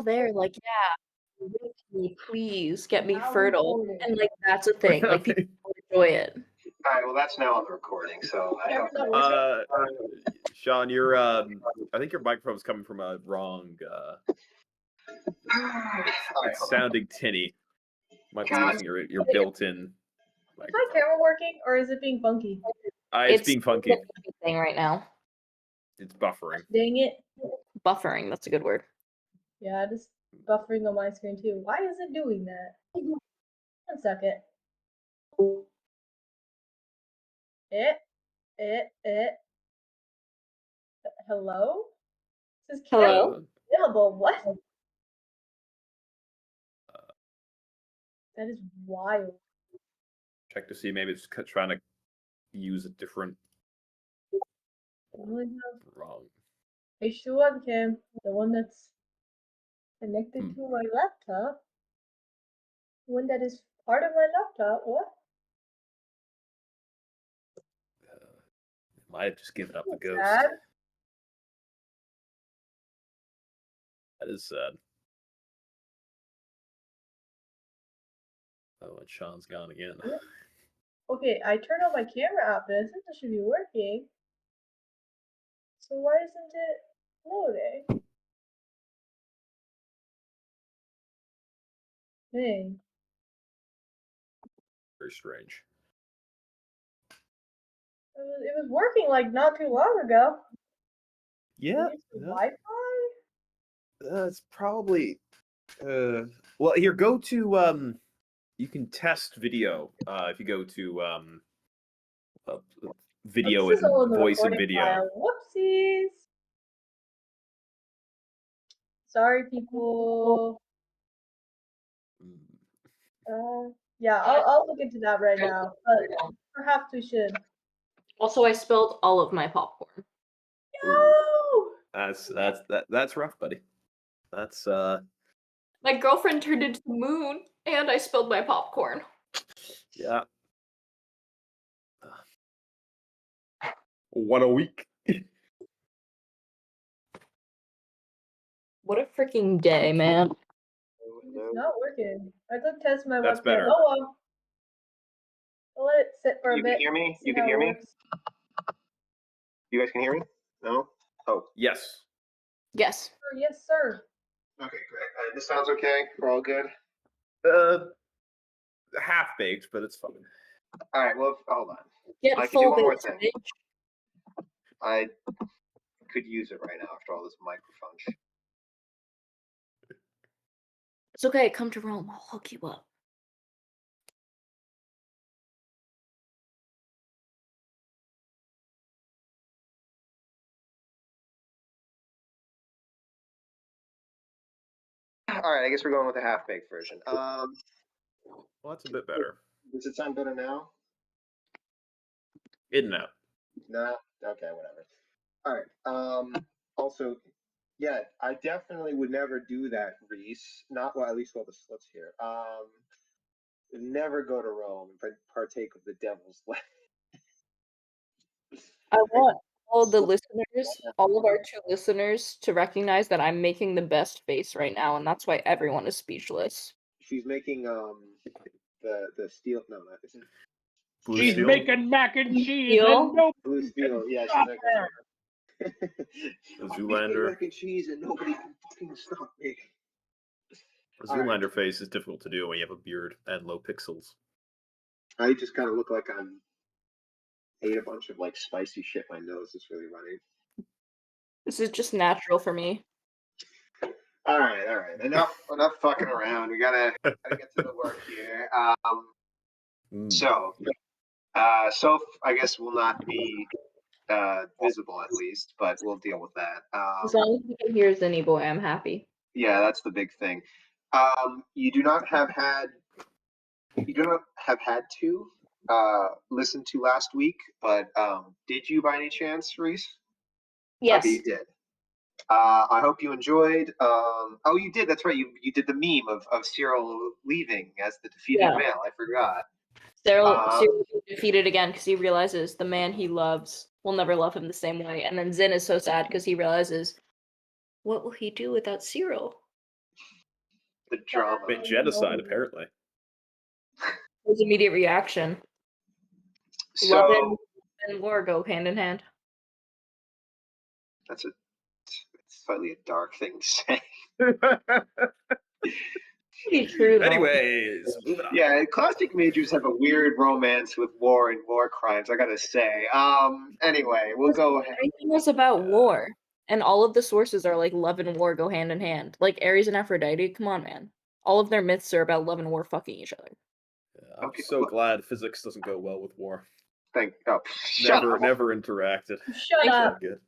there, like, yeah, rape me, please get me fertile, and like that's a thing. Like people enjoy it. All right, well, that's now on the recording, so I hope. Sean, you're I think your microphone's coming from a wrong. It's sounding tinny. Might be using your built-in. Is my camera working, or is it being funky? It's being funky. Thing right now. It's buffering. Dang it! Buffering. That's a good word. Yeah, just buffering on my screen too. Why is it doing that? 1 second. Hello? This is Hello? available. What? That is wild. Check to see, maybe it's trying to use a different. Wrong. H2 the one that's connected to my laptop. One that is part of my laptop. What? Might have just given up the ghost. Sad. That is sad. Oh, and Sean's gone again. Okay, I turned on my camera app, and it says it should be working. So why isn't it loading? Dang. Very strange. It was working like not too long ago. Yeah. Wi-Fi? It's probably. Well, here, go to. You can test video if you go to video and voice and video. File. Whoopsies. Sorry, people. Yeah, I'll look into that right now. But perhaps we should. Also, I spilled all of my popcorn. No! That's rough, buddy. That's My girlfriend turned into the moon, and I spilled my popcorn. Yeah. What a week. What a freaking day, man. It's not working. I could test my That's webcam. better. Oh well. I'll let it sit for a bit. You can hear me? You can hear me? You guys can hear me? No? Oh. Yes. Yes. Yes, sir. Okay, great. This sounds okay? We're all good? Half-baked, but it's fine. All right, well, hold on. Get I can do full one more baked, thing. I could use it right now after all this microphone shit. It's okay. Come to Rome. I'll hook you up. All right, I guess we're going with the half-baked version. Well, that's a bit better. Does it sound better now? In and out. No? Okay, whatever. All right. Also, yeah, I definitely would never do that, Reese. Not well, at least while the slip's here. Never go to Rome and partake of the devil's way. I want all the listeners, all of our 2 listeners, to recognize that I'm making the best face right now, and that's why everyone is speechless. She's making the steel. No, not this. She's making mac and cheese. Steel? And no Blue steel. Yeah, she's making. The Zoolander. Mac and cheese, and nobody can fucking stop me. The Zoolander face is difficult to do when you have a beard and low pixels. I just kind of look like I'm ate a bunch of like spicy shit. My nose is really running. This is just natural for me. All right. Enough fucking around. We gotta get to the work here. So I guess will not be visible at least, but we'll deal with that. As long as you can hear Zinny Boy, I'm happy. Yeah, that's the big thing. You do not have had to listen to last week, but did you by any chance, Reese? Yes. Okay, you did. I hope you enjoyed. Oh, you did. That's right. You did the meme of Cyrill leaving as the defeated male. I forgot. Cyrill will be defeated again because he realizes the man he loves will never love him the same way. And then Zin is so sad because he realizes, what will he do without Cyrill? The drama. Bit genocide, apparently. It was immediate reaction. Love and war go hand in hand. That's slightly a dark thing to say. Pretty true, though. Anyways, moving on. Yeah, classic majors have a weird romance with war and war crimes, I gotta say. Anyway, we'll go ahead. Everything was about war. And all of the sources are like love and war go hand in hand. Like Ares and Aphrodite, come on, man. All of their myths are about love and war fucking each other. I'm so glad physics doesn't go well with war. Never interacted. Shut up. Good.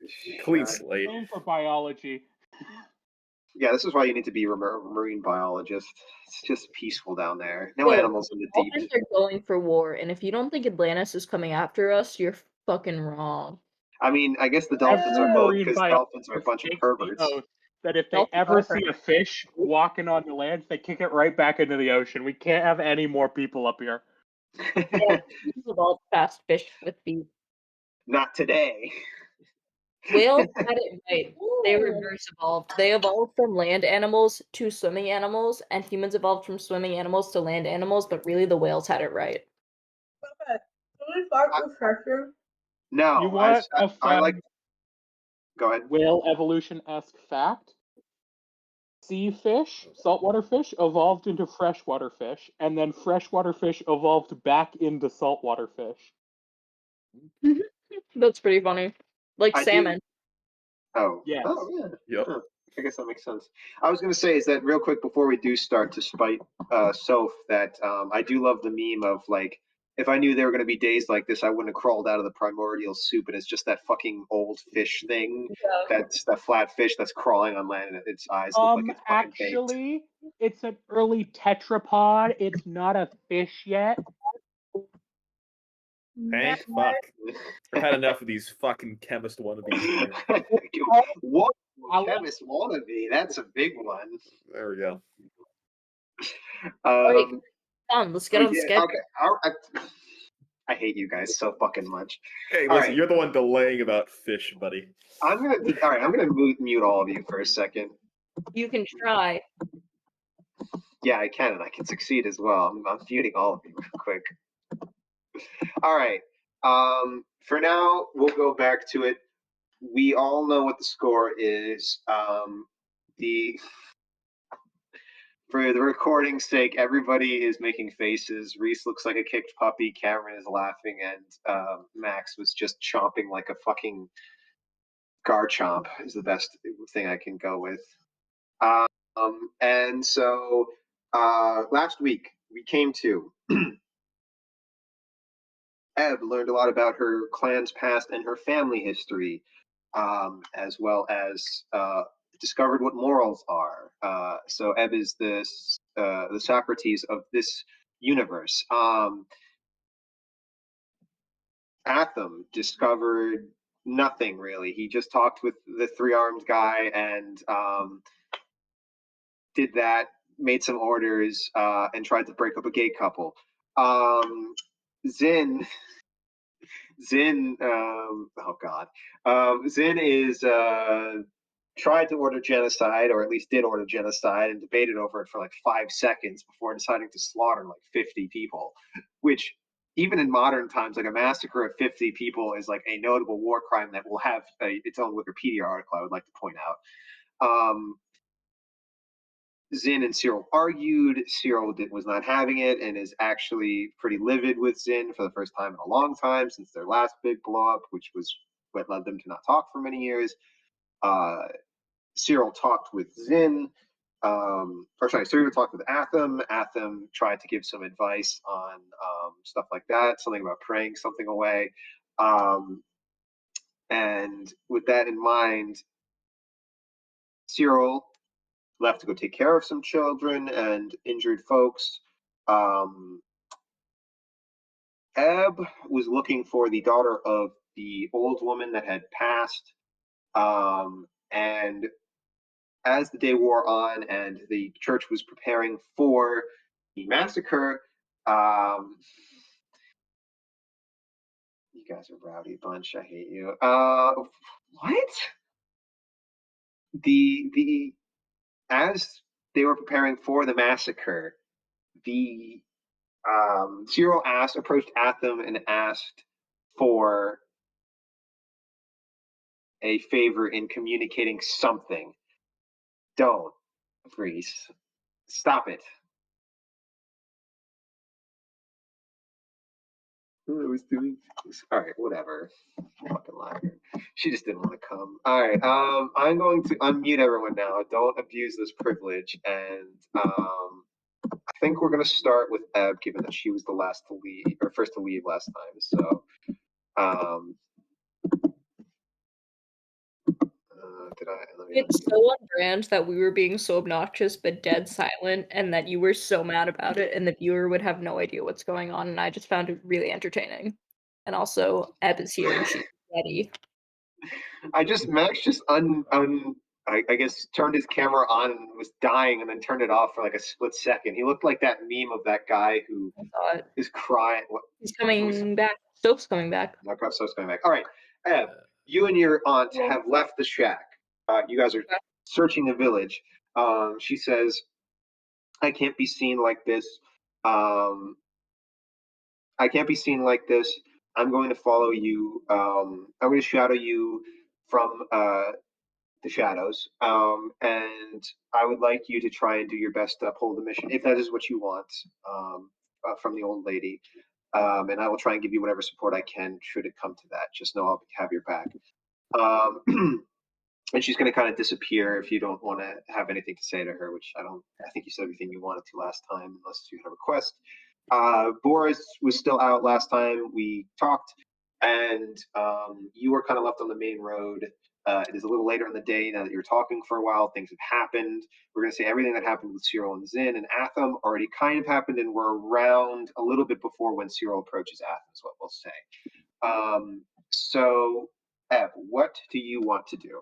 Clean slate. Room for biology. Yeah, this is why you need to be a marine biologist. It's just peaceful down there. No Look, animals in the deep. Dolphins are going for war, and if you don't think Atlantis is coming after us, you're fucking wrong. I mean, I guess the dolphins are both because dolphins are a bunch of perverts. That if they ever see a fish walking on the land, they kick it right back into the ocean. We can't have any more people up here. Yeah, evolved fast fish with feet. Not today. Whales had it right. They reverse evolved. They evolved from land animals to swimming animals, and humans evolved from swimming animals to land animals, but really the whales had it right. Okay. Can we start refreshing? No, You want I like. Go ahead. Whale evolution-esque fact? Sea fish, saltwater fish, evolved into freshwater fish, and then freshwater fish evolved back into saltwater fish. That's pretty funny. Like salmon. Oh. Yes. Oh, yeah. Yep. Huh. I guess that makes sense. I was going to say is that real quick before we do start to spite Soph that I do love the meme of like, if I knew there were going to be days like this, I wouldn't have crawled out of the primordial soup. And it's just that fucking old fish thing. Yeah. That's that flat fish that's crawling on land and its eyes look like it's fucking Actually, it's an early tetrapod. It's not a fish yet. Hank, fuck. I've had enough of these fucking chemist wannabes. What chemist wannabe? That's a big one. There we go. Alright, come on, let's get on the schedule. Okay. I hate you guys so fucking much. Hey, listen, you're the one delaying about fish, buddy. I'm gonna mute all of you for a second. You can try. Yeah, I can, and I can succeed as well. I'm muting all of you real quick. All right. For now, we'll go back to it. We all know what the score is. For the recording's sake, everybody is making faces. Reese looks like a kicked puppy. Cameron is laughing, and Max was just chomping like a fucking Garchomp is the best thing I can go with. And so last week we came to Eb learned a lot about her clan's past and her family history, as well as discovered what morals are. So Eb is the Socrates of this universe. Atham discovered nothing really. He just talked with the three-armed guy and did that, made some orders, and tried to break up a gay couple. Zin, oh god, Zin is tried to order genocide, or at least did order genocide, and debated over it for like 5 seconds before deciding to slaughter like 50 people, which even in modern times, like a massacre of 50 people is like a notable war crime that will have its own Wikipedia article, I would like to point out. Zin and Cyrill argued. Cyrill was not having it and is actually pretty livid with Zin for the first time in a long time since their last big blow up, which was what led them to not talk for many years. Cyrill talked with Zin. Cyrill talked with Atham. Atham tried to give some advice on stuff like that, something about praying something away. And with that in mind, Cyrill left to go take care of some children and injured folks. Eb was looking for the daughter of the old woman that had passed. And as the day wore on and the church was preparing for the massacre, you guys are a rowdy bunch. I hate you. What? As they were preparing for the massacre, the Cyrill approached Atham and asked for a favor in communicating something. Don't, Freeze. Stop it. Who was doing this? All right, whatever. Fucking liar. She just didn't want to come. All right. I'm going to unmute everyone now. Don't abuse this privilege. And I think we're gonna start with Eb, given that she was the last to leave or first to leave last time. So, um, did I? Let me. It's so on brand that we were being so obnoxious but dead silent, and that you were so mad about it, and the viewer would have no idea what's going on, and I just found it really entertaining. And also, Eb is here and she's ready. Max just I guess turned his camera on and was dying, and then turned it off for like a split second. He looked like that meme of that guy who I thought is crying. What? he's coming back. Soap's coming back. My prep stuff's coming back. All right, Eb, you and your aunt have left the shack. You guys are searching the village. She says, "I can't be seen like this. I can't be seen like this. I'm going to follow you. I'm going to shadow you from the shadows. And I would like you to try and do your best to uphold the mission, if that is what you want, from the old lady. And I will try and give you whatever support I can should it come to that. Just know I'll have your back." And she's going to kind of disappear if you don't want to have anything to say to her, which I don't. I think you said everything you wanted to last time, unless you had a request. Boris was still out last time we talked, and you were kind of left on the main road. It is a little later in the day now that you're talking for a while. Things have happened. We're going to say everything that happened with Cyrill and Zin and Atham already kind of happened, and we're around a little bit before when Cyrill approaches Atham, is what we'll say. So, Eb, what do you want to do?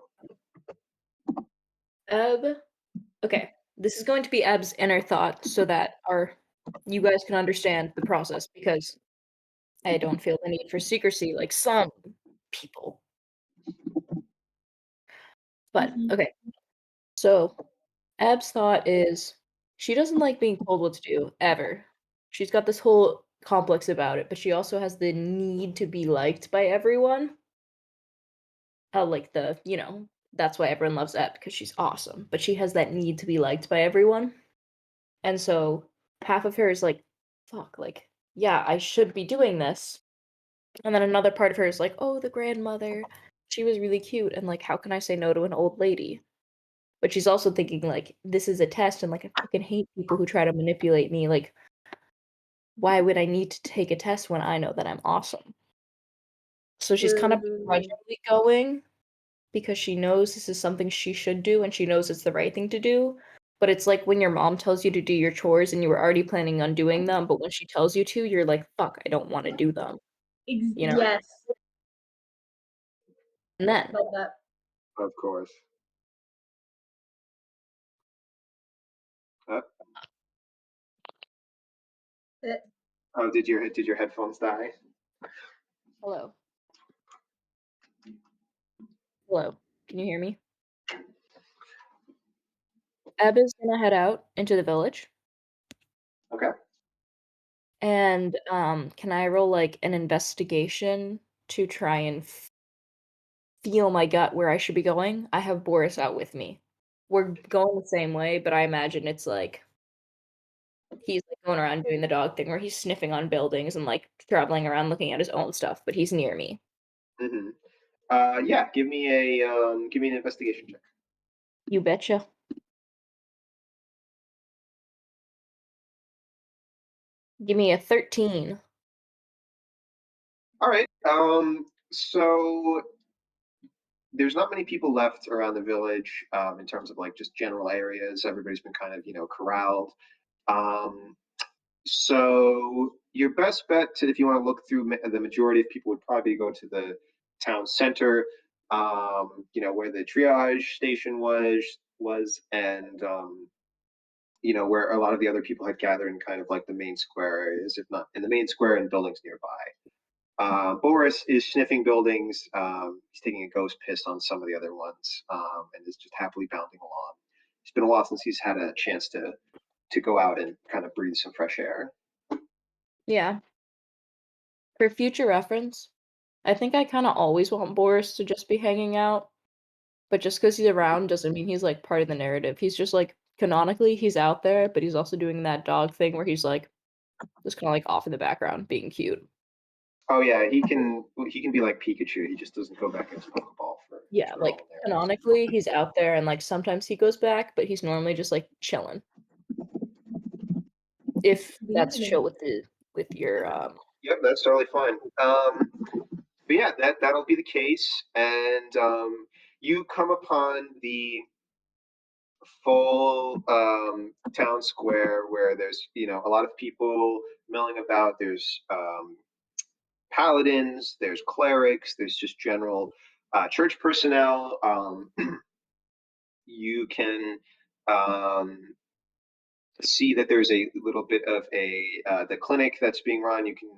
Eb, okay, this is going to be Eb's inner thought so that you guys can understand the process, because I don't feel the need for secrecy like some people. But okay, so Eb's thought is she doesn't like being told what to do ever. She's got this whole complex about it, but she also has the need to be liked by everyone. Like that's why everyone loves Eb, because she's awesome. But she has that need to be liked by everyone. And so half of her is like, fuck, like, yeah, I should be doing this. And then another part of her is like, oh, the grandmother, she was really cute, and like, how can I say no to an old lady? But she's also thinking like, this is a test, and like, I fucking hate people who try to manipulate me. Like, why would I need to take a test when I know that I'm awesome? So she's kind of begrudgingly going, because she knows this is something she should do, and she knows it's the right thing to do. But it's like when your mom tells you to do your chores and you were already planning on doing them, but when she tells you to, you're like, fuck, I don't want to do them. You know? Yes. And then, Love that. Of course. Oh, did your headphones die? hello. Hello. Can you hear me? Eb is gonna head out into the village. Okay. And can I roll like an investigation to try and feel my gut where I should be going? I have Boris out with me. We're going the same way, but I imagine it's like he's like going around doing the dog thing where he's sniffing on buildings and like traveling around looking at his own stuff, but he's near me. Mm-hmm. Yeah. Give me an investigation check. You betcha. Give me a 13. All right. So there's not many people left around the village in terms of like just general areas. Everybody's been kind of corralled. Um, so your best bet to, if you want to look through the majority of people would probably go to the town center, where the triage station was, and where a lot of the other people had gathered in kind of like the main square areas, if not in the main square and buildings nearby. Boris is sniffing buildings. He's taking a ghost piss on some of the other ones, and is just happily bounding along. it's been a while since he's had a chance to go out and kind of breathe some fresh air. Yeah. For future reference, I think I kind of always want Boris to just be hanging out, but just because he's around doesn't mean he's like part of the narrative. He's just like canonically he's out there, but he's also doing that dog thing where he's like just kind of like off in the background being cute. Oh yeah, he can be like Pikachu. He just doesn't go back into Pokeball Yeah, for like all there. canonically he's out there and like sometimes he goes back, but he's normally just like chilling. If that's chill with your Yep, that's totally fine. But yeah, that'll be the case, and you come upon the full town square where there's a lot of people milling about. There's paladins, there's clerics, there's just general church personnel. You can see that there's a little bit of a the clinic that's being run. You can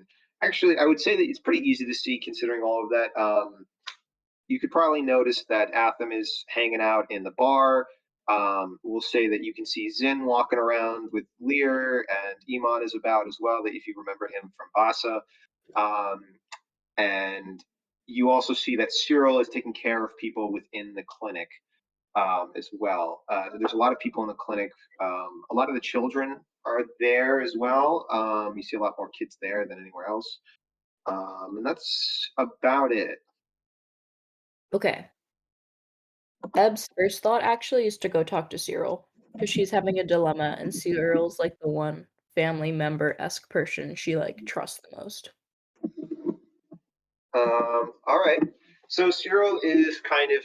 actually, I would say that it's pretty easy to see considering all of that. You could probably notice that Atham is hanging out in the bar. We'll say that you can see Zin walking around with Lear, and Iman is about as well, that if you remember him from Vasa. And you also see that Cyrill is taking care of people within the clinic as well. There's a lot of people in the clinic. A lot of the children are there as well. You see a lot more kids there than anywhere else. And that's about it. Okay. Eb's first thought actually is to go talk to Cyrill because she's having a dilemma, and Cyrill's like the one family member-esque person she like trusts the most. All right. So Cyrill is kind of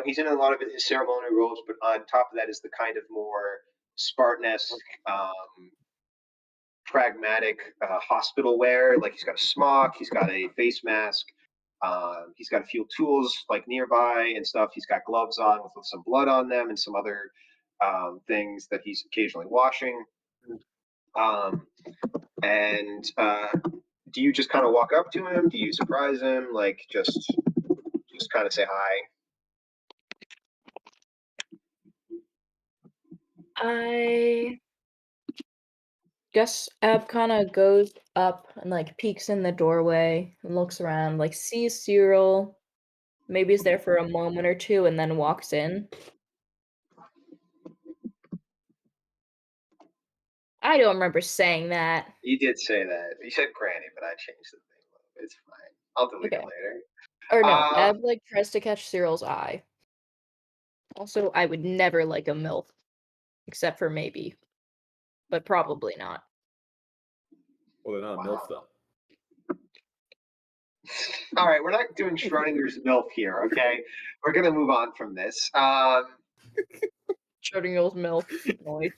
he's in a lot of his ceremonial roles, but on top of that is the kind of more Spartan-esque, pragmatic hospital wear. Like he's got a smock, he's got a face mask, he's got a few tools like nearby and stuff. He's got gloves on with some blood on them and some other things that he's occasionally washing. And do you just kind of walk up to him? Do you surprise him? Like just kind of say hi? I guess Ab kind of goes up and like peeks in the doorway and looks around, like sees Cyrill, maybe is there for a moment or two, and then walks in. I don't remember saying that. You did say that. You said Granny, but I changed the thing a little bit. It's fine. I'll delete it Okay. later. Or no, Ab like tries to catch Cyrill's eye. Also, I would never like a MILF, except for maybe, but probably not. Well, they're not a MILF though. All right, we're not doing Schrodinger's MILF here, okay? We're gonna move on from this. Schrodinger's MILF noise.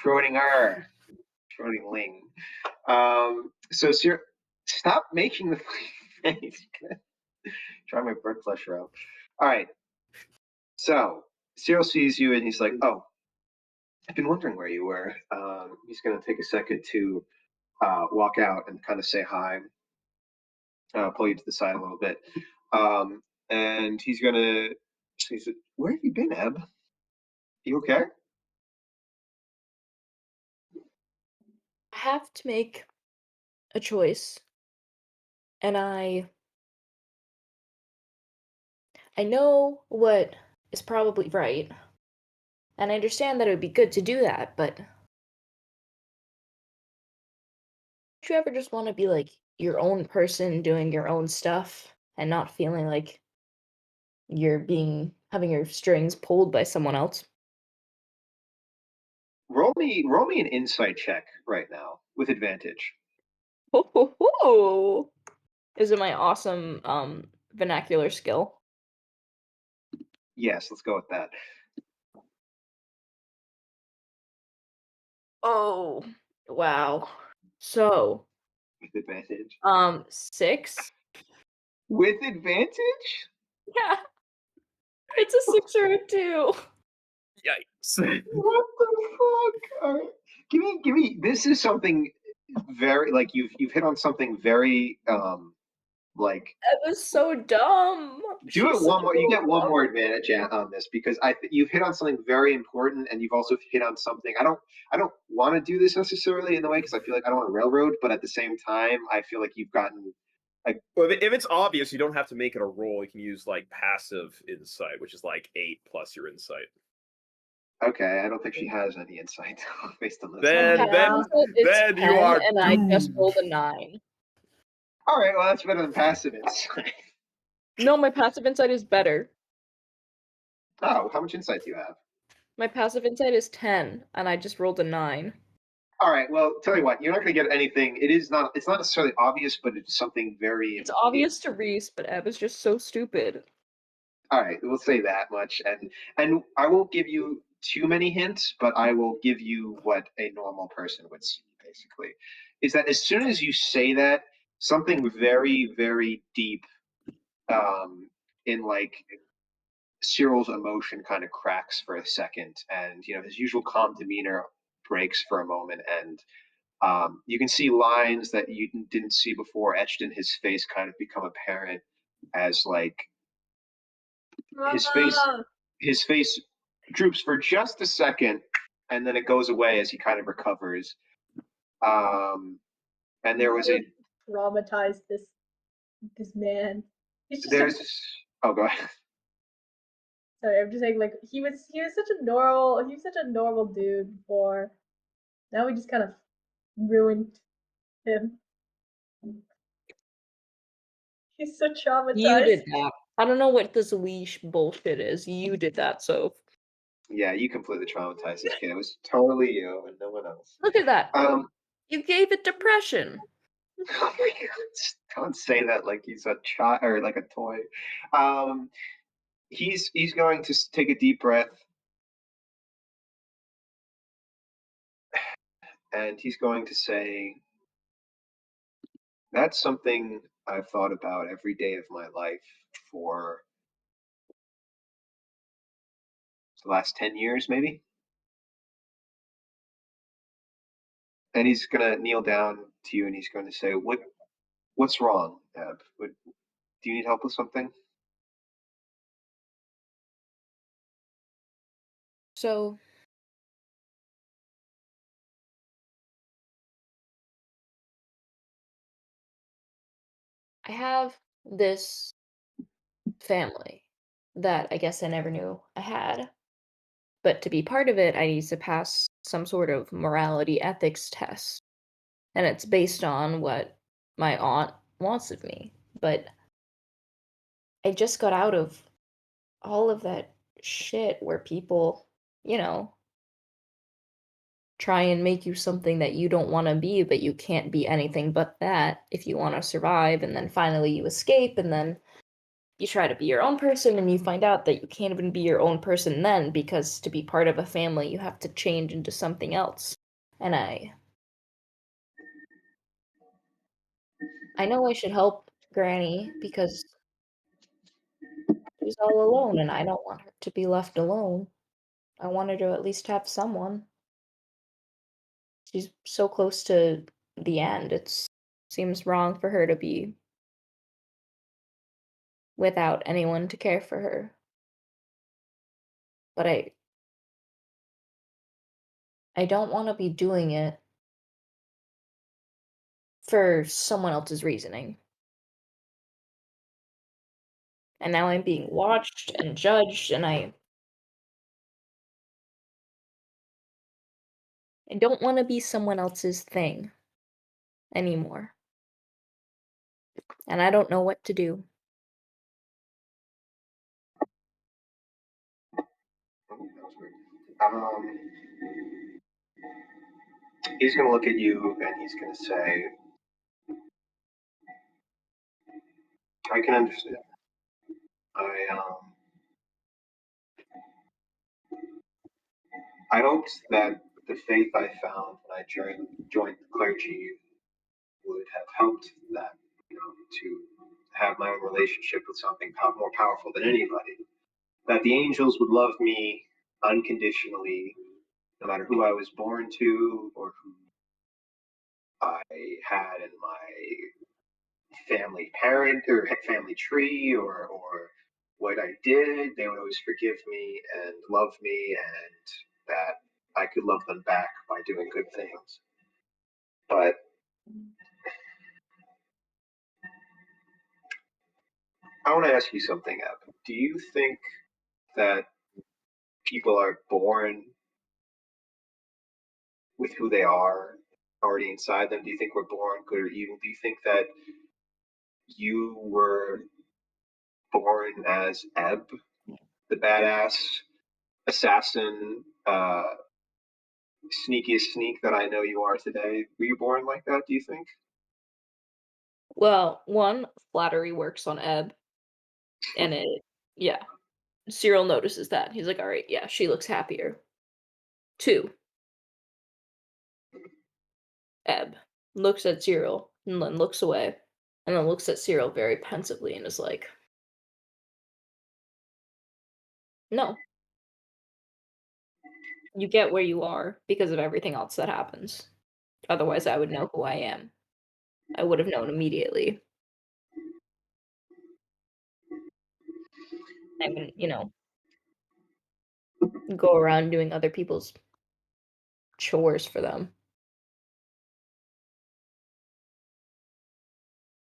Schrodinger, Schrodingling. So stop making the face. Try my blood pressure up. All right. So Cyrill sees you and he's like, "Oh, I've been wondering where you were." He's gonna take a second to walk out and kind of say hi. Pull you to the side a little bit. And he's gonna. He said, "Where have you been, Eb? You okay?" I have to make a choice, and I know what is probably right, and I understand that it would be good to do that, but don't you ever just want to be like your own person doing your own stuff and not feeling like you're having your strings pulled by someone else? Roll me an insight check right now with advantage. Ho, ho, ho. Is it my awesome vernacular skill? Yes, let's go with that. Oh, wow. So, With advantage. 6? With advantage? Yeah, it's a 6 or a 2. Yikes! What the fuck? All right. Give me. This is something very like you've hit on something very Like, That was so dumb. do it She's such one a more. You little get one more dumb. advantage on this because you've hit on something very important, and you've also hit on something. I don't want to do this necessarily in the way because I feel like I don't want to railroad, but at the same time, I feel like you've gotten like Well, if it's obvious, you don't have to make it a roll. You can use like passive insight, which is like 8 plus your insight. okay. I don't think she has any insight based on this. My Then, passive then, Yeah. insight is then you 10, are and I just doomed. rolled a 9. All right, well that's better than passive insight. No, my passive insight is better. Oh, how much insight do you have? My passive insight is 10, and I just rolled a 9. All right, well, tell you what, you're not going to get anything. It's not necessarily obvious, but it's something very It's obvious to Reese, but Eb is just so stupid. All right, we'll say that much, and I won't give you too many hints, but I will give you what a normal person would see. Basically, is that as soon as you say that, something very, very deep, in like Cyril's emotion kind of cracks for a second, and his usual calm demeanor breaks for a moment, and you can see lines that you didn't see before etched in his face kind of become apparent as like his face Mama. his face droops for just a second, and then it goes away as he kind of recovers. And there was a Traumatized this man. He's just a there's oh go ahead. sorry, I'm just saying like he was such a normal dude before. Now we just kind of ruined him. He's so You traumatized. did that. I don't know what this leash bullshit is. You did that, so Yeah, you completely traumatized this kid. It was totally you and no one else. look at that. Um, You gave it depression. oh my God, don't say that like he's a child or like a toy. Um, he's going to take a deep breath, and he's going to say, "That's something I've thought about every day of my life for the last 10 years, maybe." And he's gonna kneel down to you, and he's going to say, What's wrong, Eb? Do you need help with something?" So I have this family that I guess I never knew I had. But to be part of it, I need to pass some sort of morality ethics test. And it's based on what my aunt wants of me. But I just got out of all of that shit where people, you know, try and make you something that you don't want to be, but you can't be anything but that if you want to survive. And then finally you escape, and then you try to be your own person, and you find out that you can't even be your own person then, because to be part of a family, you have to change into something else. And I know I should help Granny because she's all alone, and I don't want her to be left alone. I want her to at least have someone. She's so close to the end. It seems wrong for her to be without anyone to care for her. But I don't want to be doing it for someone else's reasoning. And now I'm being watched and judged, and I don't want to be someone else's thing anymore. And I don't know what to do. Oh, that was weird. He's going to look at you and he's going to say, I can understand. I, um, I hoped that the faith I found when I joined the clergy would have helped that, to have my own relationship with something more powerful than anybody. That the angels would love me unconditionally, no matter who I was born to or who I had in my family parent or family tree or what I did. They would always forgive me and love me, and that I could love them back by doing good things. But I want to ask you something, Eb. Do you think that people are born with who they are already inside them? Do you think we're born good or evil? Do you think that you were born as Eb, the badass assassin, sneakiest sneak that I know you are today? Were you born like that, do you think? Well, one, flattery works on Ebb, and yeah. Cyrill notices that. He's like, all right, yeah, she looks happier. Two, Ebb looks at Cyrill and then looks away, and then looks at Cyrill very pensively and is like, no, you get where you are because of everything else that happens. Otherwise, I would know who I am. I would have known immediately. I wouldn't, go around doing other people's chores for them.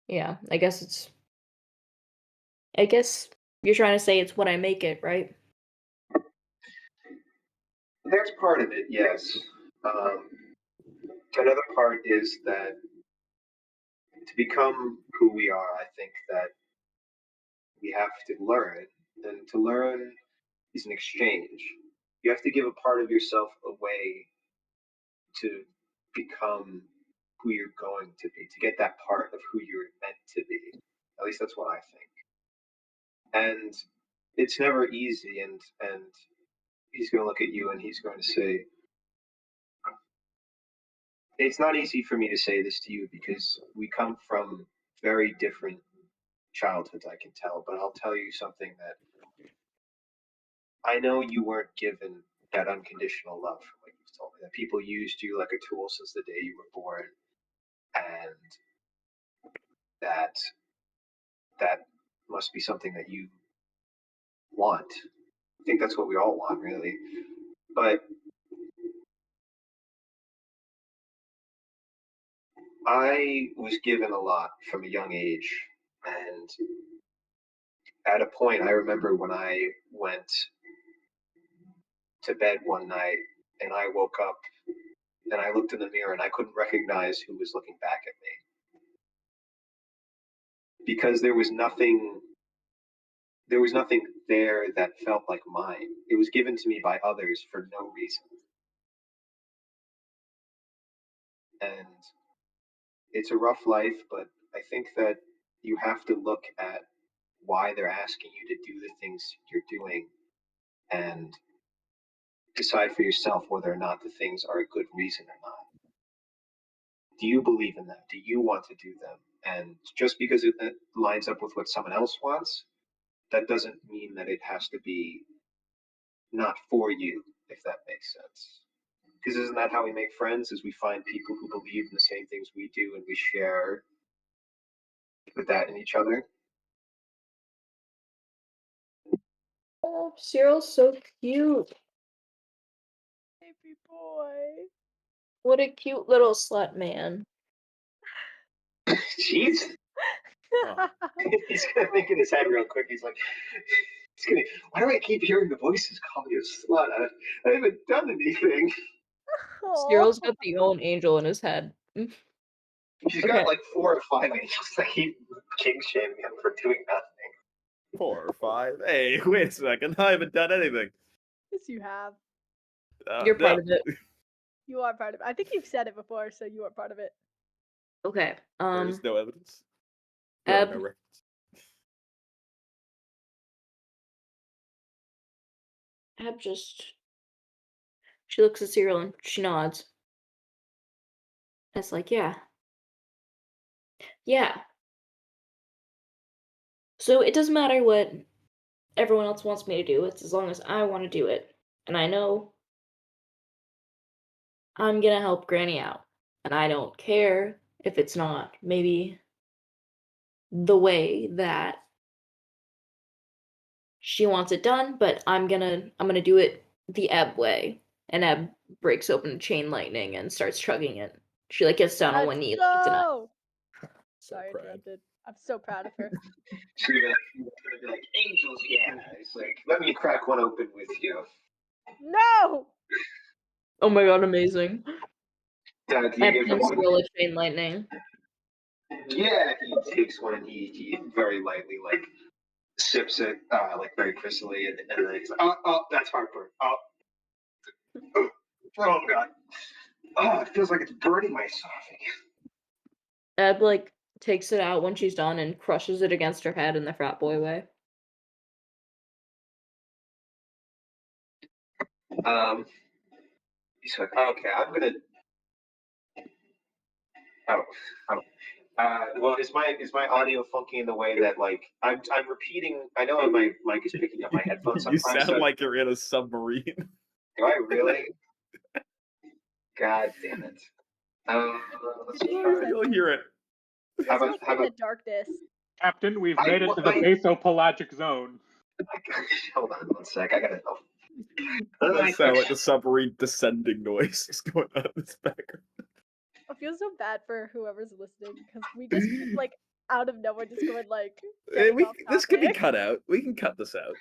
Yeah, I guess you're trying to say it's what I make it, right? That's part of it, yes. Another part is that to become who we are, I think that we have to learn, and to learn is an exchange. You have to give a part of yourself away to become who you're going to be, to get that part of who you're meant to be. At least that's what I think. And it's never easy, and he's going to look at you and he's going to say, it's not easy for me to say this to you because we come from very different childhoods, I can tell, but I'll tell you something that I know you weren't given that unconditional love from what you've told me, that people used you like a tool since the day you were born, and that that must be something that you want. I think that's what we all want, really. But I was given a lot from a young age, and at a point, I remember when I went to bed one night and I woke up and I looked in the mirror and I couldn't recognize who was looking back at me because there was nothing there that felt like mine. It was given to me by others for no reason. And it's a rough life, but I think that you have to look at why they're asking you to do the things you're doing and decide for yourself whether or not the things are a good reason or not. Do you believe in them? Do you want to do them? And just because it lines up with what someone else wants, that doesn't mean that it has to be not for you, if that makes sense. Because isn't that how we make friends? Is we find people who believe in the same things we do, and we share with that in each other. Oh, Cyrill's so cute. Baby boy. What a cute little slut man. Jeez, Oh. he's gonna think in his head real quick. He's like, he's gonna. Why do I keep hearing the voices call me a slut? I haven't done anything. Cyrill's got the own angel in his head. She's Okay. got like 4 or 5 angels that keep king shaming him for doing nothing. 4 or 5. Hey, wait a second. I haven't done anything. Yes, you have. You're part No. of it. You are part of it. I think you've said it before, so you are part of it. Okay. There is no evidence. There are no Eb, records. Eb she looks at Cyril and she nods. It's like, yeah. Yeah. So it doesn't matter what everyone else wants me to do. It's as long as I want to do it. And I know I'm gonna help Granny out. And I don't care if it's not maybe the way that she wants it done, but I'm gonna do it the Ebb way. And Ebb breaks open a chain lightning and starts chugging it. She like gets down on one knee like tonight. Sorry, interrupted. I'm so proud of her. She's gonna be like, angels, yeah. It's like, let me crack one open with you. No! Oh my god, amazing. Dad, do you Ebb give him can one? roll a chain lightning. Yeah, he takes one and he very lightly like sips it, like very crystally, and then he's like, oh, that's heartburn. Oh god. Oh, it feels like it's burning my esophagus. Ebb like takes it out when she's done and crushes it against her head in the frat boy way. He's like, okay, I'm gonna. Well, is my audio funky in the way that like I'm repeating? I know my mic is picking up my headphones You sometimes. sound like you're in a submarine. Do I really? God damn it. Let's try. You'll hear it. It's How about like how in the about? darkness. Captain, we've made it to the basopelagic zone. Hold on one sec. I gotta. That sound like the submarine descending noise is going on in this background. I feel so bad for whoever's listening because we just keep like out of nowhere just going like. This could be cut out. We can cut this out.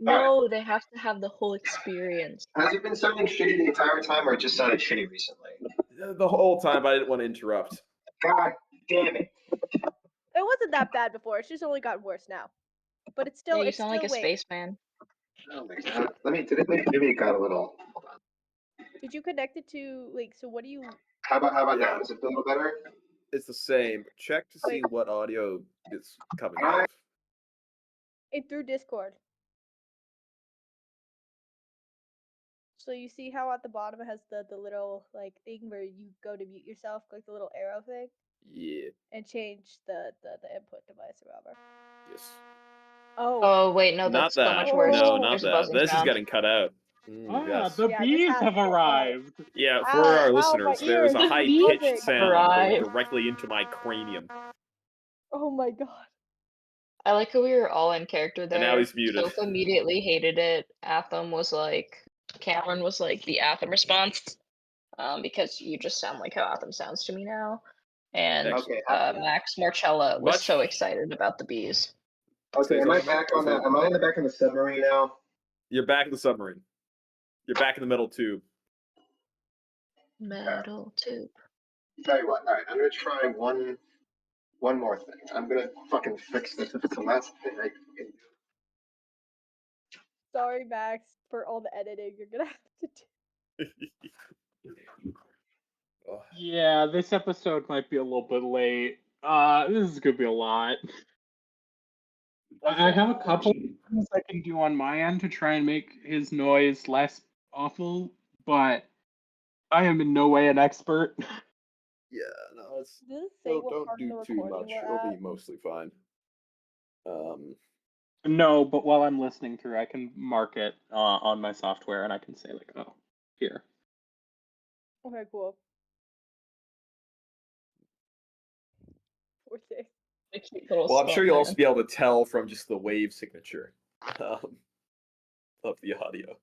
No, they have to have the whole experience. Has it been sounding shitty the entire time, or it just sounded shitty recently? The whole time, I didn't want to interrupt. God damn it! It wasn't that bad before. It's just only gotten worse now. But it's still. Yeah, you it's sound still like a spaceman. Oh my god! Maybe it got a little. Hold on. Did you connect it to like? So what do you? How about Yeah. now? Is it a little better? It's the same. Check to see Wait. what audio is coming out of. It through Discord. So you see how at the bottom it has the little like thing where you go to mute yourself, click the little arrow thing, Yeah. and change the input device or whatever. Yes. Oh wait, no, Not that's so that. much worse. No, not There's a that. buzzing This is sound. getting cut out. The Yeah, this bees has have to get cut out. arrived. Yeah, for Ow, our ow, listeners, my there is a ears, high-pitched buzzing. sound Arrive. going directly into my cranium. Oh my god. I like how we were all in character And there. now he's muted. Soph immediately hated it. Atham was like, Cameron was like the Atham response, because you just sound like how Atham sounds to me now. And Okay. Max Marcella was Much- so excited about the bees. Okay. Am I back on that? Am I in the back of the submarine now? You're back in the submarine. You're back in the metal tube. Metal tube. Tell you what. All right. I'm gonna try one more thing. I'm gonna fucking fix this. If it's the last thing I can do. Sorry, Max, for all the editing you're gonna have to do. Oh, Yeah, this episode might be a little bit late. This is gonna be a lot. I have a couple things I can do on my end to try and make his noise less awful, but I am in no way an expert. yeah, no, it's Does it say what don't part of do the too recording much. we're It'll at? be mostly fine. No, but while I'm listening through, I can mark it on my software, and I can say like, oh, here. Okay, cool. Poor thing. A cute little Well, I'm sure skull you'll man. also be able to tell from just the wave signature of the audio.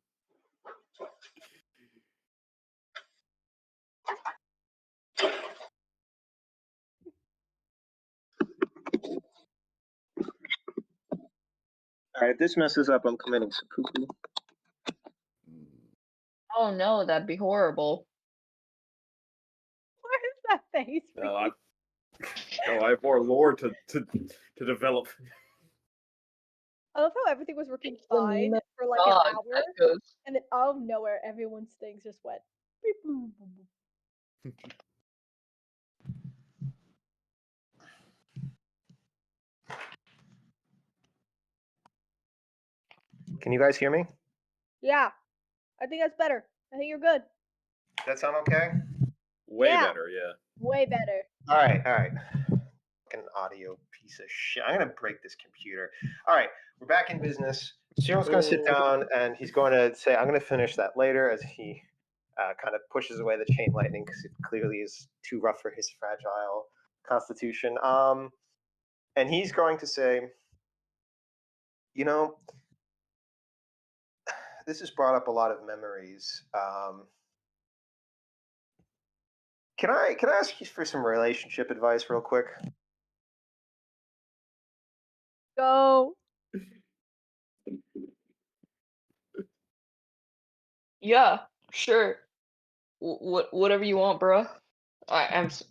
All right. If this messes up, I'm committing seppuku. Oh no, that'd be horrible. Where is that face? No, I have more lore to develop. I love how everything was working It's the fine meme for like God an hour, that goes. and then out of nowhere, everyone's things just went. Beep, boop, boop, boop. Can you guys hear me? Yeah, I think that's better. I think you're good. Does that sound okay? Way Yeah. better, yeah. Way better. All right. Fucking audio piece of shit. I'm gonna break this computer. All right, we're back in business. Cyrill's gonna sit down and he's going to say, "I'm gonna finish that later," as he kind of pushes away the chain lightning because it clearly is too rough for his fragile constitution. and he's going to say, you know, this has brought up a lot of memories. Can I ask you for some relationship advice real quick? Go. Yeah, sure. Whatever you want, bro.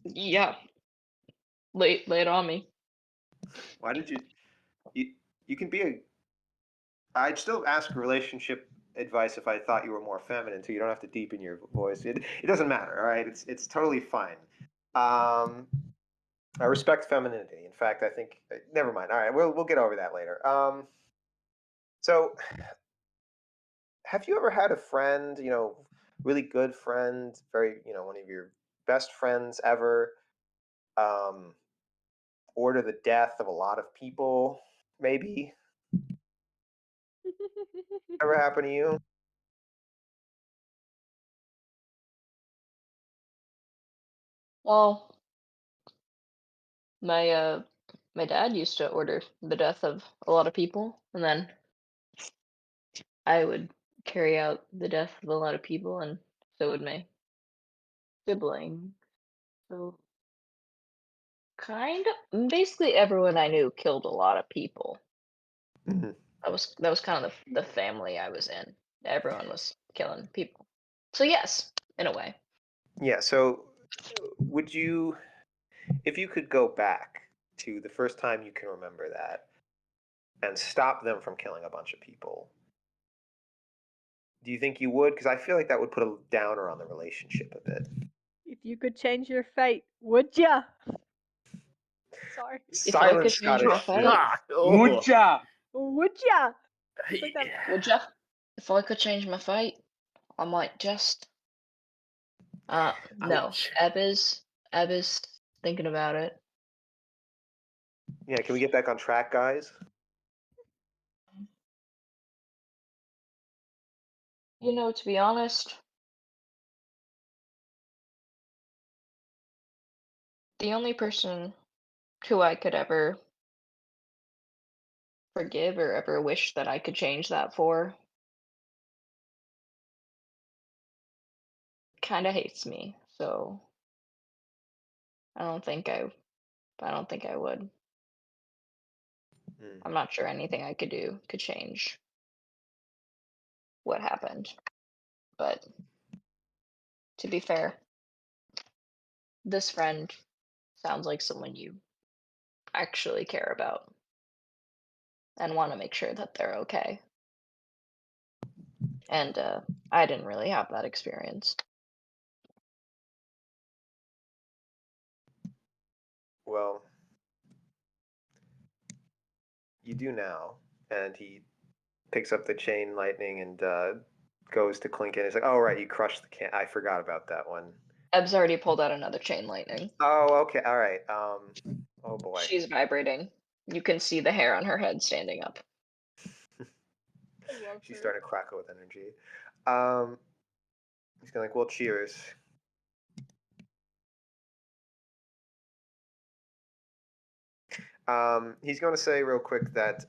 Yeah. Lay it on me. Why did you can be a I'd still ask relationship advice if I thought you were more feminine, so you don't have to deepen your voice. It doesn't matter, all right? It's totally fine. Um, I respect femininity. In fact, I think never mind. All right, we'll get over that later. So have you ever had a friend, really good friend, very, one of your best friends ever, um, order the death of a lot of people? Maybe ever happen to you? Well, my my dad used to order the death of a lot of people, and then I would carry out the death of a lot of people, and so would my sibling. So basically everyone I knew killed a lot of people. Mhm. That was kind of the family I was in. Everyone was killing people. So yes, in a way. Yeah. So would you? If you could go back to the first time you can remember that and stop them from killing a bunch of people, do you think you would? Because I feel like that would put a downer on the relationship a bit. If you could change your fate, would ya? Sorry. If I could Silent change my Scottish. fate, Would ya? Would ya? It's like that. would ya? If I could change my fate, I might just. No. Ouch. Eb is thinking about it. Yeah, can we get back on track, guys? To be honest, the only person who I could ever forgive or ever wish that I could change that for kind of hates me. So I don't think I would. Hmm. I'm not sure anything I could do could change what happened. But to be fair, this friend sounds like someone you actually care about and want to make sure that they're okay. And I didn't really have that experience. Well, you do now. And he picks up the chain lightning and goes to clink it. He's like, "Oh right, you crushed the can. I forgot about that one." Eb's already pulled out another chain lightning. Oh, okay, all right. Oh boy. She's vibrating. You can see the hair on her head standing up. I love She's her. starting to crackle with energy. Um, he's gonna like, well, cheers. He's going to say real quick that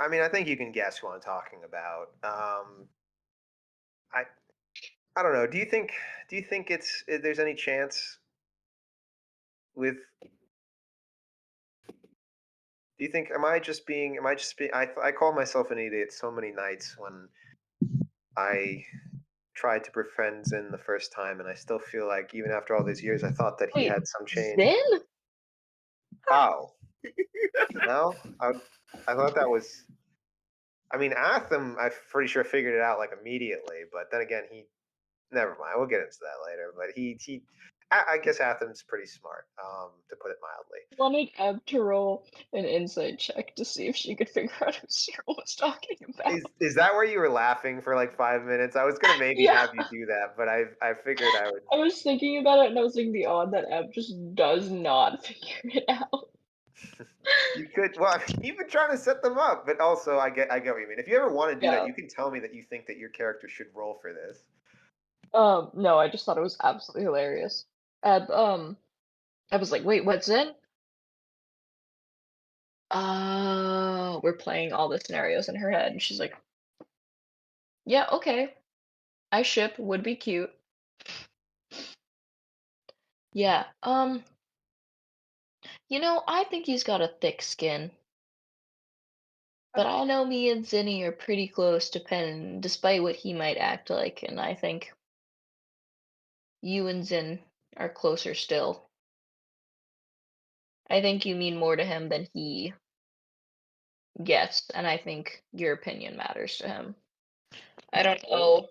I mean, I think you can guess who I'm talking about. I I don't know. Do you think there's any chance with? Do you think am I just being I call myself an idiot so many nights when I tried to befriend Zen the first time, and I still feel like even after all these years, I thought that he Wait, had some change. Zin? Oh no, I thought that was. I mean, Atham, I'm pretty sure figured it out like immediately, but then again, he never mind. We'll get into that later. But I guess Atham's pretty smart, to put it mildly. Wanted Eb to roll an insight check to see if she could figure out who Cyrill was talking about. Is that where you were laughing for like 5 minutes? I was gonna maybe Yeah. have you do that, but I figured I would. I was thinking about it and I was thinking the odd that Eb just does not figure it out. You could. Well, you've been trying to set them up, but also I get what you mean. If you ever want to do that, Yeah. you can tell me that you think that your character should roll for this. No, I just thought it was absolutely hilarious. Eb, I was like, wait, what's in? We're playing all the scenarios in her head, and she's like, yeah, okay. I ship would be cute. Yeah, I think he's got a thick skin. But I know me and Zinni are pretty close despite what he might act like, and I think you and Zin are closer still. I think you mean more to him than he gets, and I think your opinion matters to him. I don't know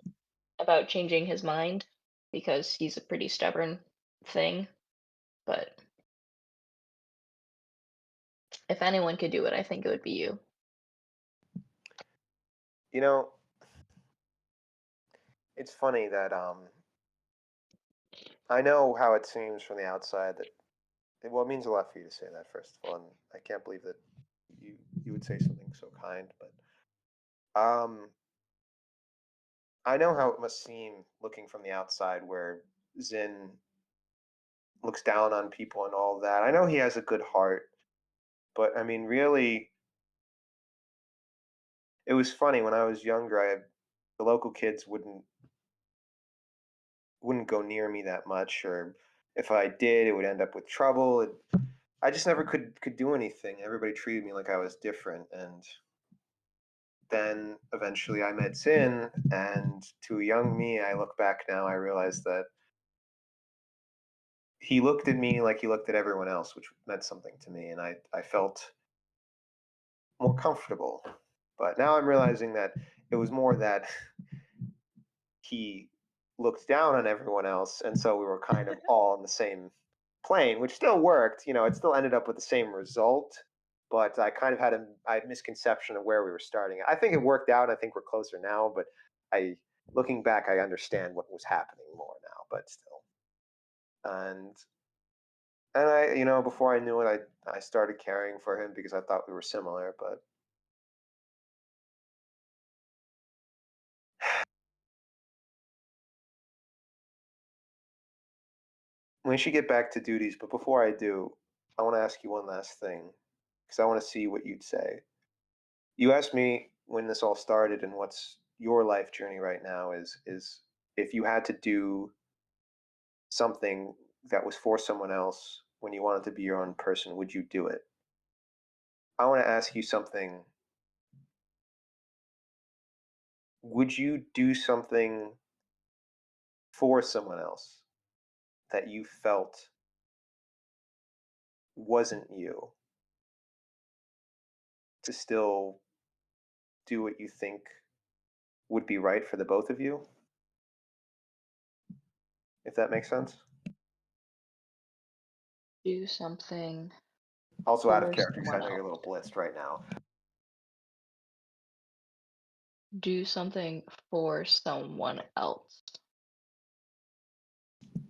about changing his mind because he's a pretty stubborn thing, but if anyone could do it, I think it would be you. You know, it's funny that I know how it seems from the outside that well, it means a lot for you to say that first of all, and I can't believe that you would say something so kind, but I know how it must seem looking from the outside where Zin looks down on people and all that. I know he has a good heart, but I mean, really, it was funny when I was younger. The local kids wouldn't go near me that much, or if I did, it would end up with trouble. I just never could do anything. Everybody treated me like I was different, and then eventually I met Sin, and to a young me, I look back now, I realize that he looked at me like he looked at everyone else, which meant something to me, and I felt more comfortable. But now I'm realizing that it was more that he looked down on everyone else, and so we were kind of all on the same plane, which still worked. It still ended up with the same result, but I kind of had a misconception of where we were starting. I think it worked out. I think we're closer now, but looking back, I understand what was happening more now, but still. And before I knew it, I started caring for him because I thought we were similar, but we should get back to duties. But before I do, I want to ask you one last thing because I want to see what you'd say. You asked me when this all started and what's your life journey right now is if you had to do something that was for someone else when you wanted to be your own person, would you do it? I want to ask you something. Would you do something for someone else that you felt wasn't you to still do what you think would be right for the both of you? If that makes sense. Do something Also out of for character because I someone know you're a else. little blitzed right now. Do something for someone else.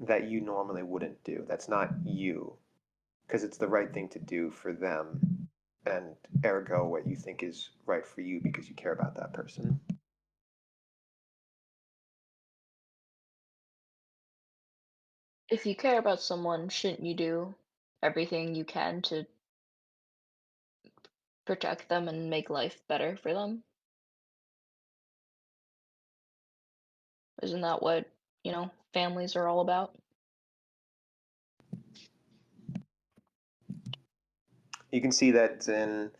That you normally wouldn't do. That's not you. Because it's the right thing to do for them. And ergo what you think is right for you because you care about that person. If you care about someone, shouldn't you do everything you can to protect them and make life better for them? Isn't that what, families are all about? You can see that Zen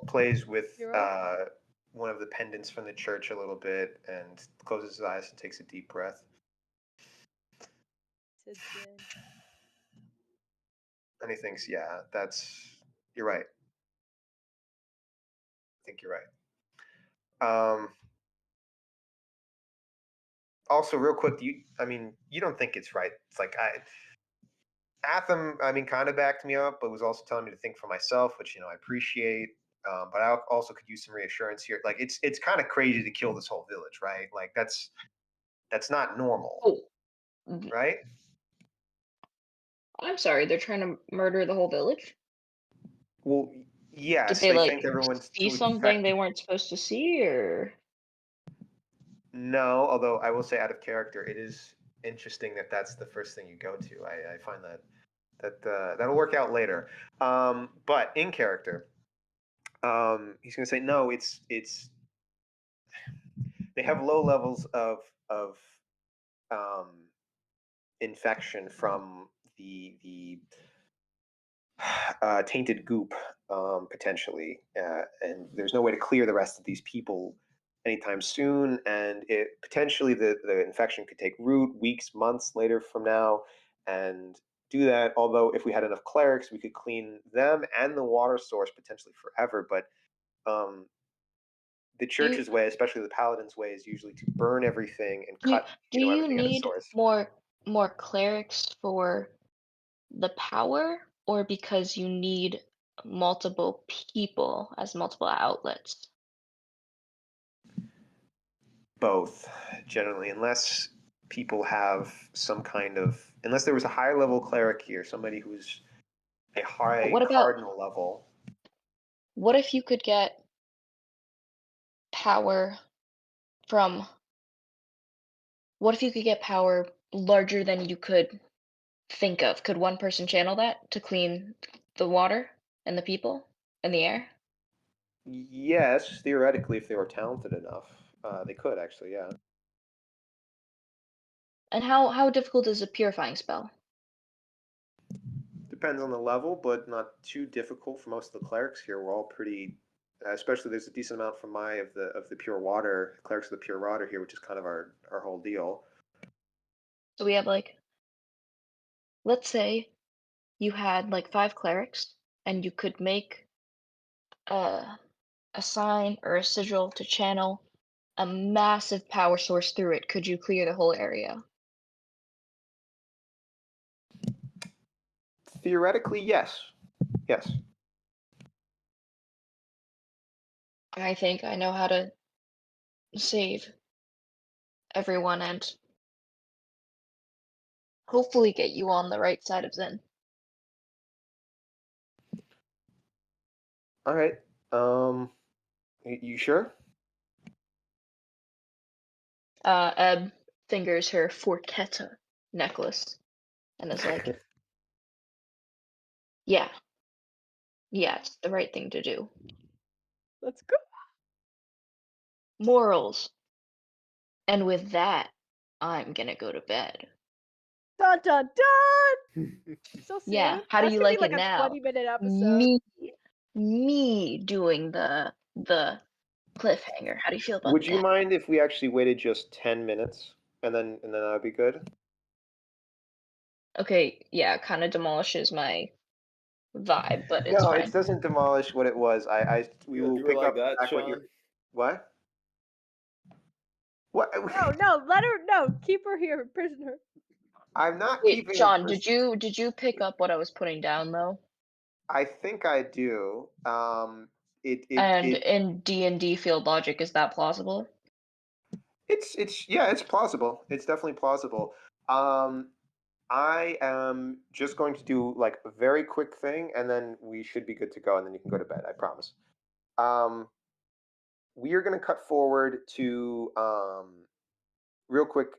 plays with Cyrill? one of the pendants from the church a little bit and closes his eyes and takes a deep breath. Said Zen. And he thinks, yeah, you're right. I think you're right. Also, real quick, you don't think it's right. It's like Atham, kind of backed me up, but was also telling me to think for myself, which I appreciate. But I also could use some reassurance here. Like it's kind of crazy to kill this whole village, right? Like that's not normal, Oh, right? I'm sorry, they're trying to murder the whole village? Well, Did yes, they, they think like, everyone's see too something they infected. weren't supposed to see, or? No, although I will say, out of character, it is interesting that that's the first thing you go to. I find that'll work out later. But in character, he's going to say no. It's they have low levels of um, infection from the tainted goop, potentially, and there's no way to clear the rest of these people anytime soon. And it potentially the infection could take root weeks, months later from now, and do that. Although if we had enough clerics, we could clean them and the water source potentially forever. But um, the Do you church's way, especially the paladin's way, is usually to burn everything and do you, cut, do you everything at its need source. more clerics for the power, or because you need multiple people as multiple outlets? Both, generally, unless people have some kind of, unless there was a high level cleric here, somebody who's a But high what about cardinal level. what if you could get power from what if you could get power larger than you could think of? Could one person channel that to clean the water and the people and the air? Yes, theoretically, if they were talented enough, they could actually, yeah. And how difficult is a purifying spell? Depends on the level, but not too difficult for most of the clerics here. We're all pretty, especially there's a decent amount from my of the pure water clerics of the pure water here, which is kind of our whole deal. So we have like, let's say you had like 5 clerics and you could make a a sign or a sigil to channel a massive power source through it. Could you clear the whole area? Theoretically, yes, yes. I think I know how to save everyone and hopefully get you on the right side of Zen. All right. You sure? Eb fingers her Forketta necklace and is like, yeah, yeah, it's the right thing to do. Let's go. Morals. And with that, I'm gonna go to bed. Dun dun dun! So soon? Yeah, how do That's you gonna be like like it a now? 20-minute episode. Me doing the cliffhanger. How do you feel about Would you that? mind if we actually waited just 10 minutes and then that'd be good? Okay, yeah, kind of demolishes my vibe, but it's No, it fine. doesn't demolish what it was. We will You were pick like up that, back what you're. Sean? What? What? No, no, let her no, keep her here, prisoner. I'm not Wait, keeping her Sean, for. did you pick up what I was putting down though? I think I do. And It in D&D field logic, is that plausible? it's yeah, it's plausible. It's definitely plausible. Um, I am just going to do like a very quick thing, and then we should be good to go, and then you can go to bed. I promise. Um, we are going to cut forward to real quick.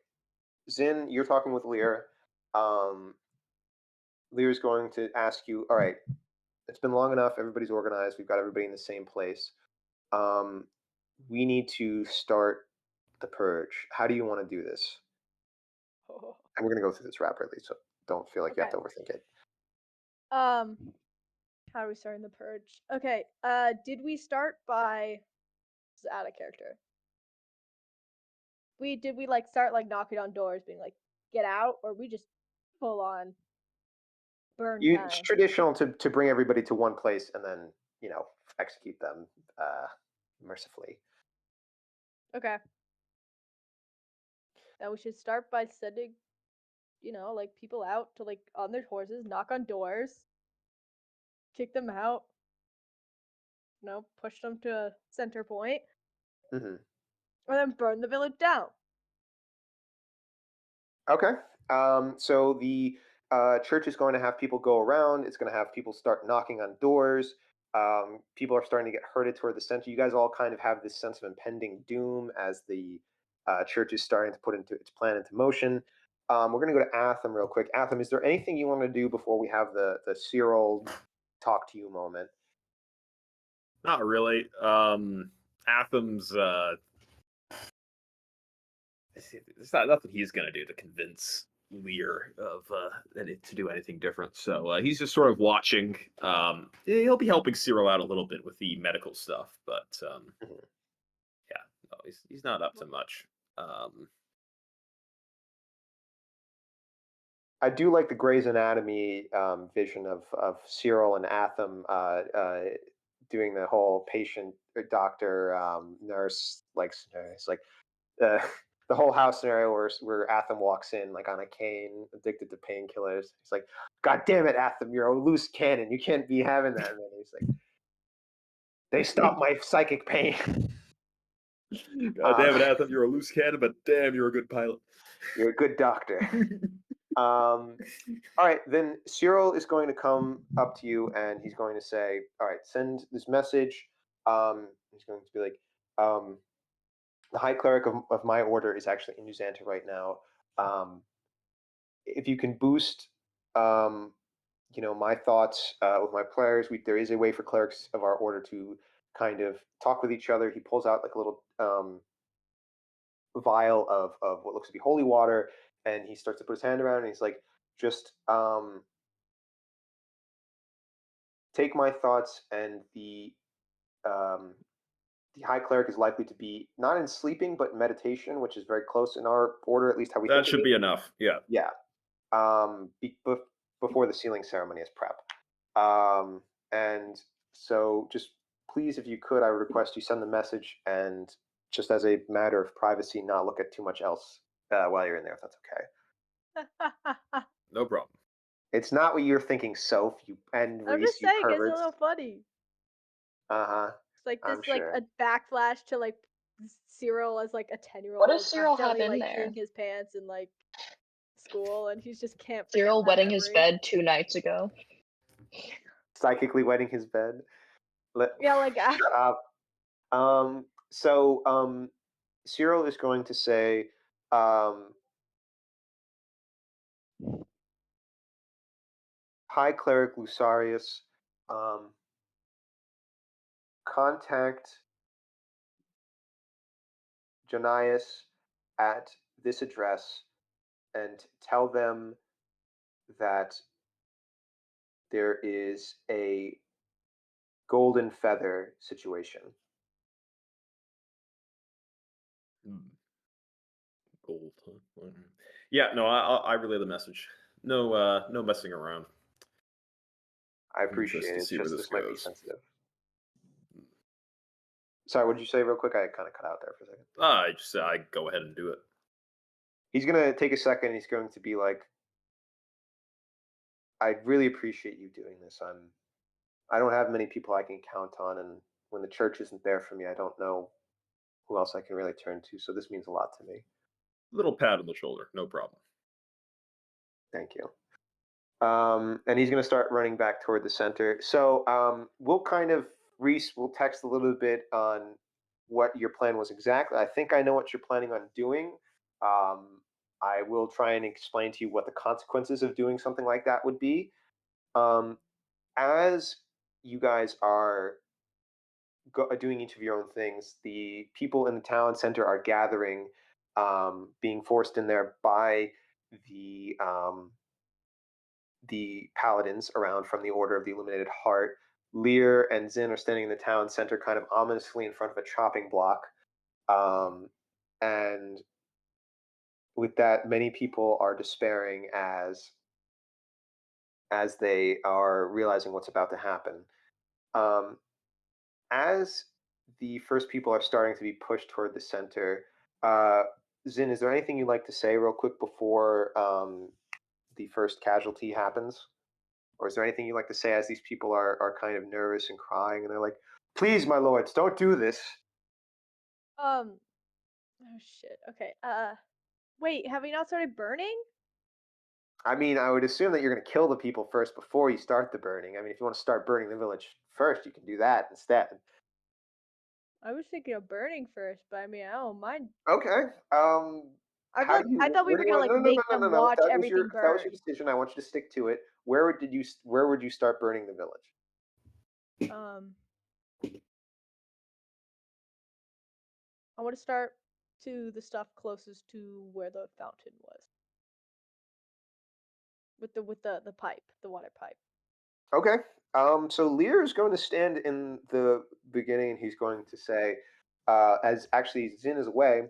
Zin, you're talking with Lear. Um, Lear's going to ask you. All right, it's been long enough. Everybody's organized. We've got everybody in the same place. Um, we need to start the purge. How do you want to do this? And we're going to go through this rapidly, so don't feel like you have Okay. to overthink it. How are we starting the purge? Okay, did we start by this is out of character. Did we like start like knocking on doors, being like, get out, or we just full on burn It's time? traditional to bring everybody to one place and then execute them mercifully. Okay. Then we should start by sending, like people out to like on their horses, knock on doors, kick them out, push them to a center point, Mm-hmm. and then burn the village down. Okay. So the church is going to have people go around. It's going to have people start knocking on doors. People are starting to get herded toward the center. You guys all kind of have this sense of impending doom as the church is starting to put into its plan into motion. we're going to go to Atham real quick. Atham, is there anything you want to do before we have the Cyrill talk to you moment? Not really. Atham's there's not nothing he's gonna do to convince Lear of to do anything different. So he's just sort of watching. He'll be helping Cyril out a little bit with the medical stuff, but Mhm. yeah, no, he's not up to much. I do like the Grey's Anatomy vision of Cyril and Atham doing the whole patient doctor nurse like scenario. It's like uh, the whole house scenario where Atham walks in like on a cane, addicted to painkillers. He's like, "God damn it, Atham, you're a loose cannon. You can't be having that." And then he's like, "They stopped my psychic pain." God damn it, Atham, you're a loose cannon, but damn, you're a good pilot. You're a good doctor. All right, then Cyril is going to come up to you and he's going to say, "All right, send this message." He's going to be like, "The High Cleric of my order is actually in Uzanta right now. If you can boost, my thoughts with my players, there is a way for clerics of our order to kind of talk with each other." He pulls out like a little vial of what looks to be holy water, and he starts to put his hand around, and he's like, "Just take my thoughts, and um, the high cleric is likely to be not in sleeping but meditation, which is very close in our order, at least how we That think of should it. be enough. Yeah. Yeah, before the sealing ceremony as prep. And so, just please, if you could, I would request you send the message, and just as a matter of privacy, not look at too much else while you're in there, if that's okay." No problem. It's not what you're thinking, Soph, you and I'm Reese, just you saying, it's a perverts. little funny. Uh-huh. It's like I'm this, like sure. a backflash to like Cyril as like a 10-year-old What does Cyril have accidentally in like there? peeing his pants in like school, and he's just can't forget Cyril that wetting his memory. bed 2 nights ago. Psychically wetting his bed. Yeah, like Shut up. So Cyril is going to say, "High Cleric Lusarius, contact Janias at this address and tell them that there is a golden feather situation." Gold. Huh? Yeah. No, I relay the message. No messing around. I I'm interested appreciate to it. It's see where just this this might be goes. sensitive. Sorry, what did you say real quick? I kind of cut out there for a second. I go ahead and do it. He's going to take a second. And he's going to be like, "I really appreciate you doing this. I don't have many people I can count on, and when the church isn't there for me, I don't know who else I can really turn to. So this means a lot to me. Little pat on the shoulder. No problem. Thank you." And he's going to start running back toward the center. So we'll kind of, Reese, we'll text a little bit on what your plan was exactly. I think I know what you're planning on doing. I will try and explain to you what the consequences of doing something like that would be. As you guys are doing each of your own things, the people in the town center are gathering, being forced in there by the paladins around from the Order of the Illuminated Heart. Lear and Zin are standing in the town center, kind of ominously in front of a chopping block. And with that, many people are despairing as they are realizing what's about to happen. As the first people are starting to be pushed toward the center, Zin, is there anything you'd like to say real quick before the first casualty happens? Or is there anything you'd like to say as these people are kind of nervous and crying and they're like, "Please, my lords, don't do this." oh shit. Okay. Wait, have we not started burning? I mean, I would assume that you're going to kill the people first before you start the burning. I mean, if you want to start burning the village first, you can do that instead. I was thinking of burning first, but I mean, I don't mind. Okay. I How thought do you? I thought we Where were do you gonna want? like No, no, no, make no, no, them no. watch If that was your, everything if that was your burn. decision, I want you to stick to it. Where did you? Where would you start burning the village? I want to start to the stuff closest to where the fountain was. With the pipe, the water pipe. Okay. So Lear is going to stand in the beginning, and he's going to say, as actually Zin is away,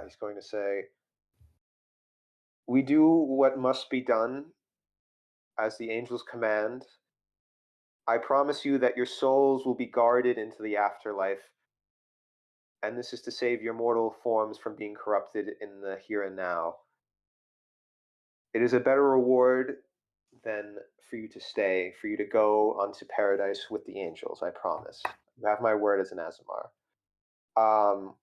he's going to say, "We do what must be done, as the angels command. I promise you that your souls will be guarded into the afterlife, and this is to save your mortal forms from being corrupted in the here and now. It is a better reward than for you to stay, for you to go onto paradise with the angels. I promise. You have my word as an Azamar." Um,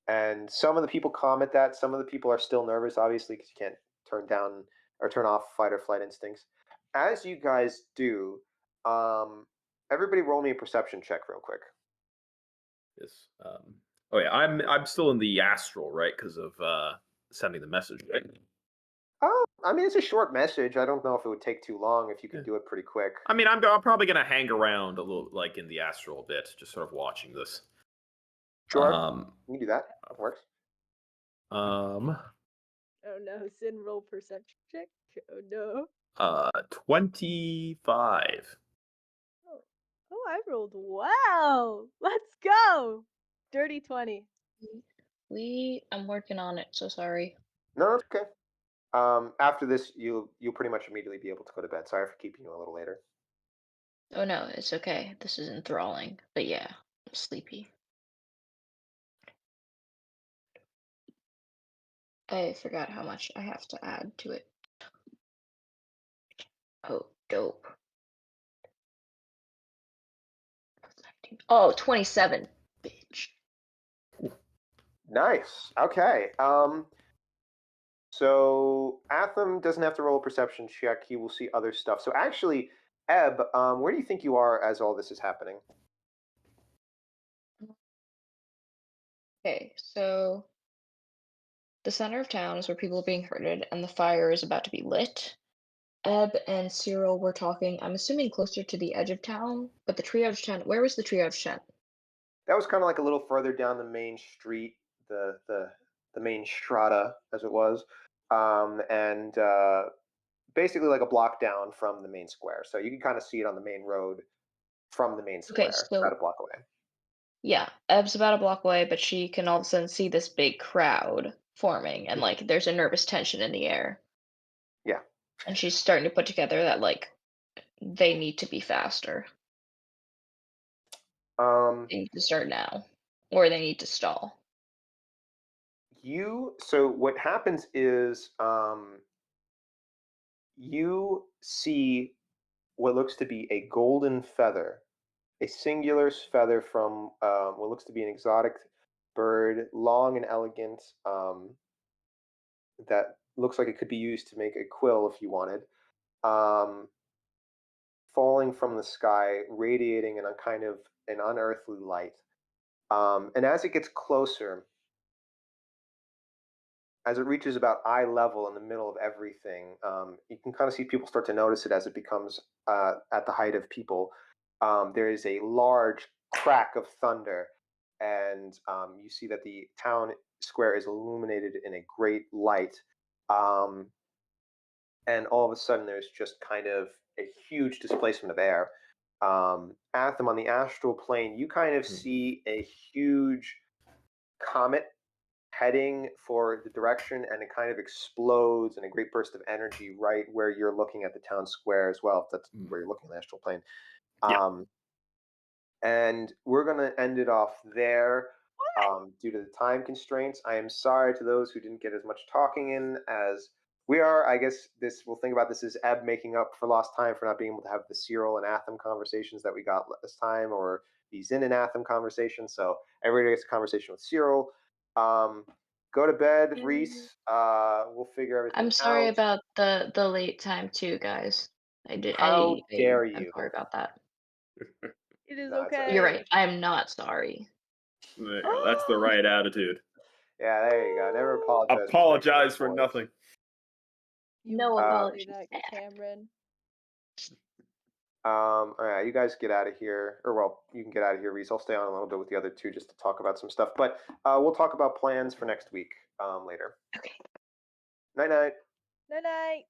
and some of the people comment that. Some of the people are still nervous, obviously, because you can't turn down or turn off fight or flight instincts. As you guys do, everybody roll me a perception check real quick. Yes. Oh yeah, I'm still in the astral, right? Because of sending the message. Right? Oh, I mean, it's a short message. I don't know if it would take too long if you could do it pretty quick. I mean, I'm probably gonna hang around a little, like in the astral a bit, just sort of watching this. Sure, you can do that. It works. Um. Oh no, Sin roll perception check. Oh no. 25. Oh, I rolled. Wow. Let's go. Dirty 20. I'm working on it, so sorry. No, it's okay. After this, you'll pretty much immediately be able to go to bed. Sorry for keeping you a little later. Oh no, it's okay. This is enthralling. But yeah, I'm sleepy. I forgot how much I have to add to it. Oh, dope. Oh, 27. Bitch. Nice. Okay. So Atham doesn't have to roll a perception check. He will see other stuff. So actually, Eb, where do you think you are as all this is happening? Okay, so the center of town is where people are being herded, and the fire is about to be lit. Eb and Cyrill were talking, I'm assuming closer to the edge of town, but the triage tent, where was the triage tent? That was kind of like a little further down the main street, the main strata, as it was, and basically like a block down from the main square. So you can kind of see it on the main road from the main Okay, square, about so a block away. yeah, Eb's about a block away, but she can all of a sudden see this big crowd forming, and like there's a nervous tension in the air. Yeah. And she's starting to put together that like they need to be faster. They need to start now, or they need to stall. So what happens is you see what looks to be a golden feather, a singular feather from what looks to be an exotic bird, long and elegant, that looks like it could be used to make a quill if you wanted, um, falling from the sky, radiating in a kind of an unearthly light. And as it gets closer, as it reaches about eye level in the middle of everything, you can kind of see people start to notice it as it becomes at the height of people. There is a large crack of thunder, and you see that the town square is illuminated in a great light. Um, and all of a sudden, there's just kind of a huge displacement of air. Atham, on the astral plane, you kind of see a huge comet heading for the direction, and it kind of explodes in a great burst of energy right where you're looking at the town square as well, if that's where you're looking at the astral plane. Yeah. And we're going to end it off there due to the time constraints. I am sorry to those who didn't get as much talking in as we are. I guess we'll think about this as Eb making up for lost time for not being able to have the Cyrill and Atham conversations that we got this time, or the Zin and Atham conversation. So everybody gets a conversation with Cyrill. Go to bed, Reese. We'll figure everything I'm sorry out. about the late time too, guys. How dare I'm you? sorry about that. It is No, it's okay. You're right. I'm not sorry. There you go. That's the right attitude. Yeah, there you go. Never apologize. Apologize for nothing. No apology. apologies. That, Cameron. All right, you guys get out of here, or well, you can get out of here, Reese. I'll stay on a little bit with the other two just to talk about some stuff, but we'll talk about plans for next week later. Okay. Night night. Night night.